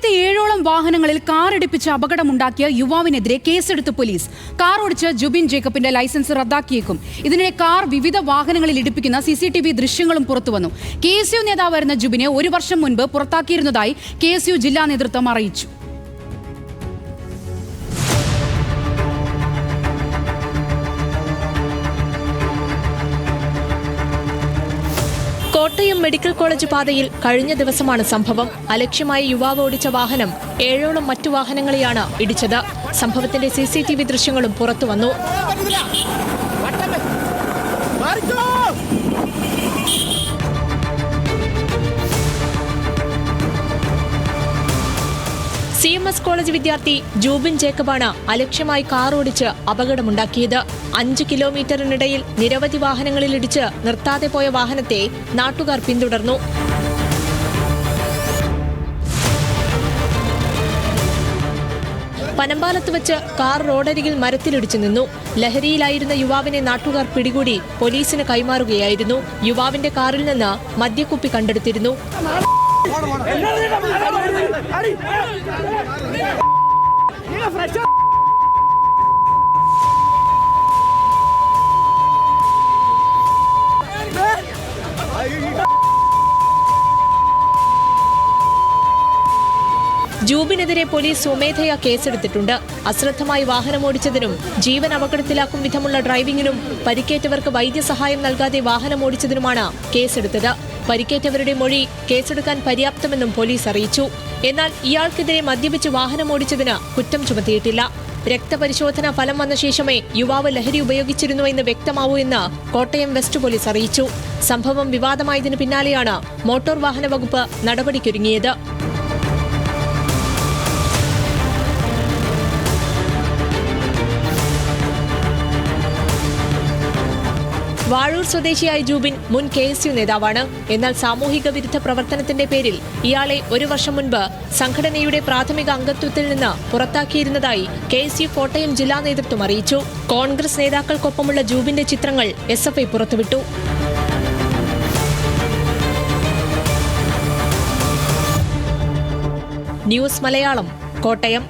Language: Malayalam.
കോട്ടയത്തെ 7ഓളം വാഹനങ്ങളിൽ കാറിടിപ്പിച്ച് അപകടമുണ്ടാക്കിയ യുവാവിനെതിരെ കേസെടുത്ത് പോലീസ്. കാർ ഓടിച്ച് ജുബിൻ ജേക്കബിന്റെ ലൈസൻസ് റദ്ദാക്കിയേക്കും. ഇതിനിടെ കാർ വിവിധ വാഹനങ്ങളിൽ ഇടിപ്പിക്കുന്ന CCTV ദൃശ്യങ്ങളും പുറത്തുവന്നു. KSU നേതാവായിരുന്ന ജുബിനെ 1 വർഷം മുൻപ് പുറത്താക്കിയിരുന്നതായി KSU ജില്ലാ നേതൃത്വം അറിയിച്ചു. കോട്ടയം മെഡിക്കൽ കോളേജ് പാതയിൽ കഴിഞ്ഞ ദിവസമാണ് സംഭവം. അലക്ഷ്യമായി യുവാവ് ഓടിച്ച വാഹനം 7ഓളം മറ്റു വാഹനങ്ങളെയാണ് ഇടിച്ചത്. സംഭവത്തിന്റെ CCTV ദൃശ്യങ്ങളും പുറത്തുവന്നു. CMS കോളേജ് വിദ്യാർത്ഥി ജൂബിൻ ജേക്കബാണ് അലക്ഷ്യമായി കാർ ഓടിച്ച് അപകടമുണ്ടാക്കിയത്. 5 കിലോമീറ്ററിനിടയിൽ നിരവധി വാഹനങ്ങളിൽ ഇടിച്ച് നിർത്താതെ പോയ വാഹനത്തെ നാട്ടുകാർ പിന്തുടർന്നു. പനമ്പാലത്ത് വെച്ച് കാർ റോഡരികിൽ മരത്തിലിടിച്ചു നിന്നു. ലഹരിയിലായിരുന്ന യുവാവിനെ നാട്ടുകാർ പിടികൂടി പോലീസിന് കൈമാറുകയായിരുന്നു. യുവാവിന്റെ കാറിൽ നിന്ന് മദ്യക്കുപ്പി കണ്ടെടുത്തിരുന്നു. ജൂബിനെതിരെ പോലീസ് സ്വമേധയാ കേസെടുത്തിട്ടുണ്ട്. അശ്രദ്ധമായി വാഹനമോടിച്ചതിനും ജീവൻ അപകടത്തിലാക്കും വിധമുള്ള ഡ്രൈവിംഗിനും പരിക്കേറ്റവർക്ക് വൈദ്യസഹായം നൽകാതെ വാഹനമോടിച്ചതിനുമാണ് കേസെടുത്തത്. പരിക്കേറ്റവരുടെ മൊഴി കേസെടുക്കാൻ പര്യാപ്തമെന്നും പോലീസ് അറിയിച്ചു. എന്നാൽ ഇയാൾക്കെതിരെ മദ്യപിച്ച് വാഹനമോടിച്ചതിന് കുറ്റം ചുമത്തിയിട്ടില്ല. രക്തപരിശോധന ഫലം വന്ന ശേഷമേ യുവാവ് ലഹരി ഉപയോഗിച്ചിരുന്നുവെന്ന് വ്യക്തമാവൂ എന്ന് കോട്ടയം വെസ്റ്റ് പോലീസ് അറിയിച്ചു. സംഭവം വിവാദമായതിനു പിന്നാലെയാണ് മോട്ടോർ വാഹന വകുപ്പ് നടപടിക്കൊരുങ്ങിയത്. വാഴൂർ സ്വദേശിയായ ജൂബിൻ മുൻ KSU നേതാവാണ്. എന്നാൽ സാമൂഹിക വിരുദ്ധ പ്രവർത്തനത്തിന്റെ പേരിൽ ഇയാളെ 1 വർഷം മുൻപ് സംഘടനയുടെ പ്രാഥമിക അംഗത്വത്തിൽ നിന്ന് പുറത്താക്കിയിരുന്നതായി KSU കോട്ടയം ജില്ലാ നേതൃത്വം അറിയിച്ചു. കോൺഗ്രസ് നേതാക്കൾക്കൊപ്പമുള്ള ജൂബിന്റെ ചിത്രങ്ങൾ SFI പുറത്തുവിട്ടു. ന്യൂസ് മലയാളം, കോട്ടയം.